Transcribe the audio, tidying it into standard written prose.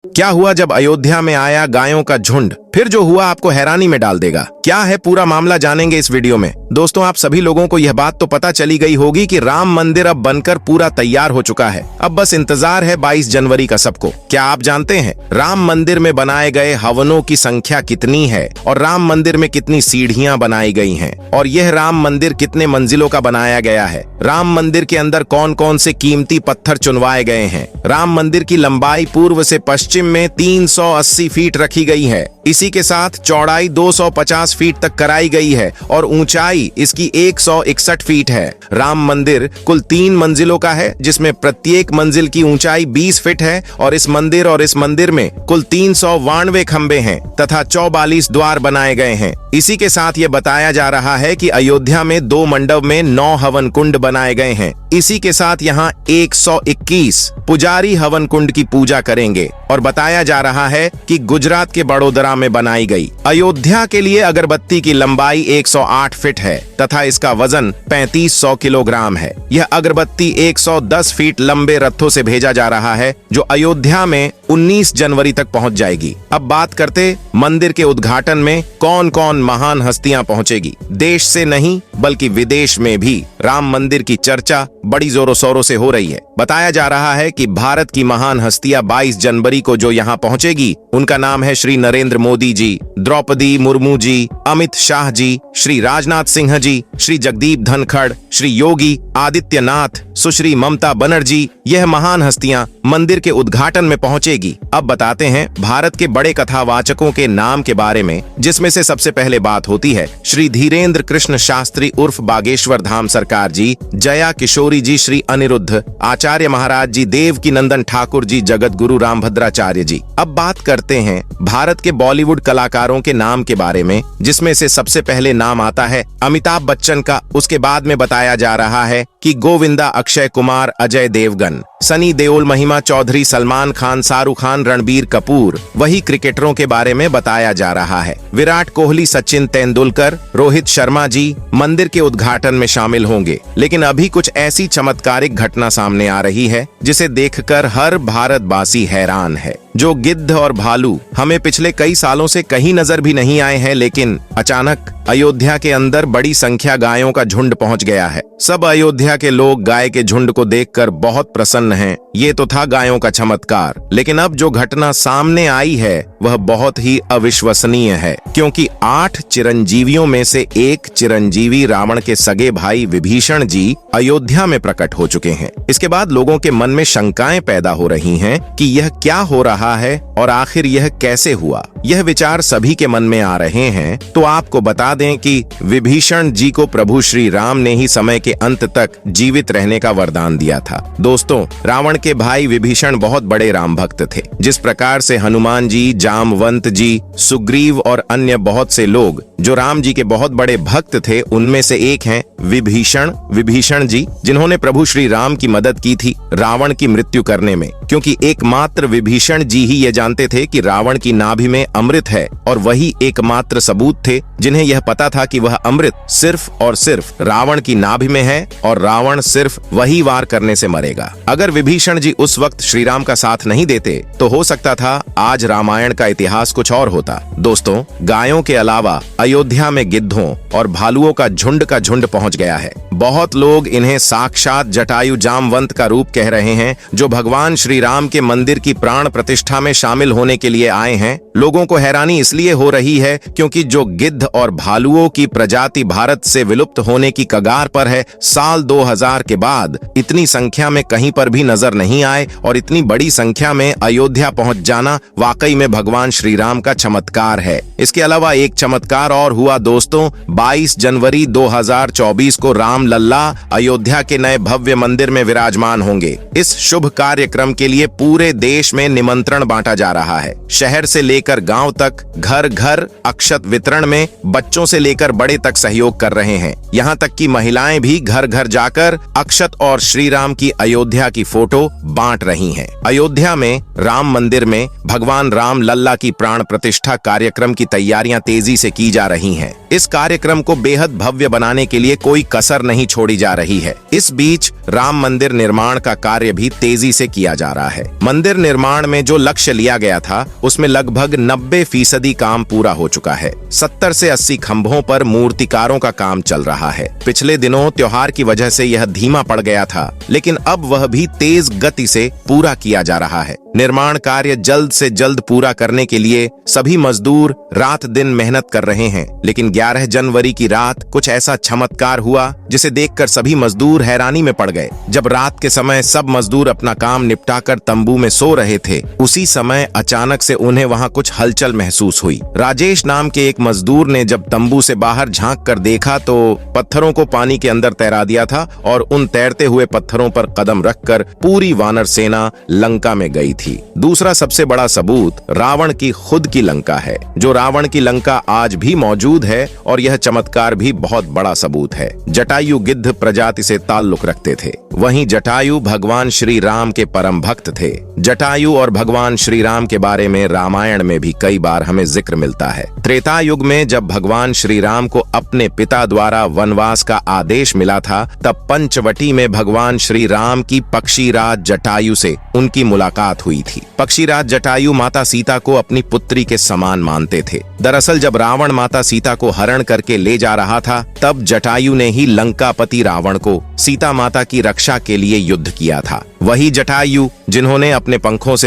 क्या हुआ जब अयोध्या में आया गायों का झुंड? फिर जो हुआ आपको हैरानी में डाल देगा। क्या है पूरा मामला जानेंगे इस वीडियो में। दोस्तों, आप सभी लोगों को यह बात तो पता चली गई होगी कि राम मंदिर अब बनकर पूरा तैयार हो चुका है। अब बस इंतजार है 22 जनवरी का सबको। क्या आप जानते हैं राम मंदिर में बनाए गए हवनों की संख्या कितनी है और राम मंदिर में कितनी सीढ़ियां बनाई गई हैं और यह राम मंदिर कितने मंजिलों का बनाया गया है? राम मंदिर के अंदर कौन कौन से कीमती पत्थर चुनवाए गए हैं? राम मंदिर की लंबाई पूर्व से पश्चिम में 380 फीट रखी गई है। इसी के साथ चौड़ाई 250 फीट तक कराई गई है और ऊंचाई इसकी 161 फीट है। राम मंदिर कुल 3 मंजिलों का है, जिसमें प्रत्येक मंजिल की ऊंचाई 20 फीट है और इस मंदिर में कुल 392 खंबे हैं तथा 44 द्वार बनाए गए हैं। इसी के साथ ये बताया जा रहा है कि अयोध्या में 2 मंडप में 9 हवन कुंड बनाए गए हैं। इसी के साथ यहाँ 121 पुजारी हवन कुंड की पूजा करेंगे और बताया जा रहा है कि गुजरात के बड़ोदरा में बनाई गई अयोध्या के लिए अगरबत्ती की लंबाई 108 फीट है तथा इसका वजन 3500 किलोग्राम है। यह अगरबत्ती 110 फीट लंबे रथों से भेजा जा रहा है जो अयोध्या में 19 जनवरी तक पहुंच जाएगी। अब बात करते मंदिर के उद्घाटन में कौन कौन महान हस्तियां पहुंचेगी। देश से नहीं बल्कि विदेश में भी राम मंदिर की चर्चा बड़ी जोरों शोरों से हो रही है। बताया जा रहा है कि भारत की महान हस्तियां 22 जनवरी को जो यहां पहुंचेगी उनका नाम है श्री नरेंद्र मोदी जी, द्रौपदी मुर्मू जी, अमित शाह जी, श्री राजनाथ सिंह जी, श्री जगदीप धनखड़, श्री योगी आदित्यनाथ, सुश्री ममता बनर्जी। यह महान हस्तियां मंदिर के उद्घाटन में पहुंचेगी। अब बताते हैं भारत के बड़े कथावाचकों के नाम के बारे में, जिसमें से सबसे पहले बात होती है श्री धीरेन्द्र कृष्ण शास्त्री उर्फ बागेश्वर धाम सरकार जी, जया किशोरी जी, श्री अनिरुद्ध आचार्य महाराज जी, देवकी नंदन ठाकुर जी, जगत गुरु रामभद्राचार्य जी। अब बात करते हैं भारत के बॉलीवुड कलाकारों के नाम के बारे में, जिसमें से सबसे पहले नाम आता है अमिताभ बच्चन का। उसके बाद में बताया जा रहा है कि गोविंदा, अक्षय कुमार, अजय देवगन, सनी देओल, महिमा चौधरी, सलमान खान, शाहरुख खान, रणबीर कपूर। वही क्रिकेटरों के बारे में बताया जा रहा है विराट कोहली, सचिन तेंदुलकर, रोहित शर्मा जी मंदिर के उद्घाटन में शामिल होंगे। लेकिन अभी कुछ ऐसी चमत्कारिक घटना सामने आ रही है जिसे देखकर हर भारतवासी हैरान है। जो गिद्ध और भालू हमें पिछले कई सालों से कहीं नजर भी नहीं आए हैं, लेकिन अचानक अयोध्या के अंदर बड़ी संख्या गायों का झुंड पहुंच गया है। सब अयोध्या के लोग गाय के झुंड को देखकर बहुत प्रसन्न हैं। ये तो था गायों का चमत्कार, लेकिन अब जो घटना सामने आई है वह बहुत ही अविश्वसनीय है, क्योंकि 8 चिरंजीवियों में से एक चिरंजीवी रावण के सगे भाई विभीषण जी अयोध्या में प्रकट हो चुके हैं। इसके बाद लोगों के मन में शंकाएं पैदा हो रही हैं कि यह क्या हो रहा है और आखिर यह कैसे हुआ। यह विचार सभी के मन में आ रहे हैं। तो आपको बता दें कि विभीषण जी को प्रभु श्री राम ने ही समय के अंत तक जीवित रहने का वरदान दिया था। दोस्तों, रावण के भाई विभीषण बहुत बड़े राम भक्त थे। जिस प्रकार से हनुमान जी, जामवंत जी, सुग्रीव और अन्य बहुत से लोग जो राम जी के बहुत बड़े भक्त थे, उनमें से एक हैं विभीषण जी, जिन्होंने प्रभु श्री राम की मदद की थी रावण की मृत्यु करने में, क्योंकि एकमात्र विभीषण जी ही ये जानते थे कि रावण की नाभि में अमृत है और वही एकमात्र सबूत थे जिन्हें यह पता था कि वह अमृत सिर्फ और सिर्फ रावण की नाभि में है और रावण सिर्फ वही वार करने से मरेगा। अगर विभीषण जी उस वक्त श्री राम का साथ नहीं देते तो हो सकता था आज रामायण का इतिहास कुछ और होता। दोस्तों, गायों के अलावा अयोध्या में गिद्धों और भालुओं का झुंड पहुंच गया है। बहुत लोग इन्हें साक्षात जटायु जामवंत का रूप कह रहे हैं, जो भगवान श्री राम के मंदिर की प्राण प्रतिष्ठा में शामिल होने के लिए आए हैं। लोगों को हैरानी इसलिए हो रही है क्योंकि जो गिद्ध और भालुओं की प्रजाति भारत से विलुप्त होने की कगार पर है, साल 2000 के बाद इतनी संख्या में कहीं पर भी नजर नहीं आए और इतनी बड़ी संख्या में अयोध्या पहुंच जाना वाकई में भगवान श्री राम का चमत्कार है। इसके अलावा एक चमत्कार और हुआ दोस्तों। 22 जनवरी 2024 को राम लल्ला अयोध्या के नए भव्य मंदिर में विराजमान होंगे। इस शुभ कार्यक्रम के लिए पूरे देश में निमंत्रण बांटा जा रहा है। शहर से लेकर लेकर गांव तक घर घर अक्षत वितरण में बच्चों से लेकर बड़े तक सहयोग कर रहे हैं। यहाँ तक कि महिलाएं भी घर घर जाकर अक्षत और श्री राम की अयोध्या की फोटो बांट रही हैं। अयोध्या में राम मंदिर में भगवान राम लल्ला की प्राण प्रतिष्ठा कार्यक्रम की तैयारियां तेजी से की जा रही हैं। इस कार्यक्रम को बेहद भव्य बनाने के लिए कोई कसर नहीं छोड़ी जा रही है। इस बीच राम मंदिर निर्माण का कार्य भी तेजी से किया जा रहा है। मंदिर निर्माण में जो लक्ष्य लिया गया था उसमें लगभग 90% काम पूरा हो चुका है। 70 से 80 खंभों पर मूर्तिकारों का काम चल रहा है। पिछले दिनों त्योहार की वजह से यह धीमा पड़ गया था, लेकिन अब वह भी तेज गति से पूरा किया जा रहा है। निर्माण कार्य जल्द से जल्द पूरा करने के लिए सभी मजदूर रात दिन मेहनत कर रहे हैं। लेकिन 11 जनवरी की रात कुछ ऐसा चमत्कार हुआ जिसे देखकर सभी मजदूर हैरानी में पड़ गए। जब रात के समय सब मजदूर अपना काम निपटाकर तंबू में सो रहे थे, उसी समय अचानक से उन्हें वहां कुछ हलचल महसूस हुई। राजेश नाम के एक मजदूर ने जब तंबू से बाहर झांक कर देखा तो पत्थरों को पानी के अंदर तैरा दिया था और उन तैरते हुए पत्थरों पर कदम रखकर पूरी वानर सेना लंका में गई थी। दूसरा सबसे बड़ा सबूत रावण की खुद की लंका है। जो रावण की लंका आज भी मौजूद है और यह चमत्कार भी बहुत बड़ा सबूत है। जटायु गिद्ध प्रजाति से ताल्लुक रखते थे। वहीं जटायु भगवान श्री राम के परम भक्त थे। जटायु और भगवान श्री राम के बारे में रामायण में भी कई बार हमें जिक्र मिलता है। त्रेता युग में जब भगवान श्री राम को अपने पिता द्वारा वनवास का आदेश मिला था, तब पंचवटी में भगवान श्री राम की पक्षीराज जटायु से उनकी मुलाकात हुई थी। पक्षीराज जटायु माता सीता को अपनी पुत्री के समान मानते थे। दरअसल जब रावण माता सीता को हरण करके ले जा रहा था, तब जटायु ने ही लंकापति रावण को सीता माता की रक्षा के लिए युद्ध किया था। वही जटायु जिन्होंने अपने पंखों से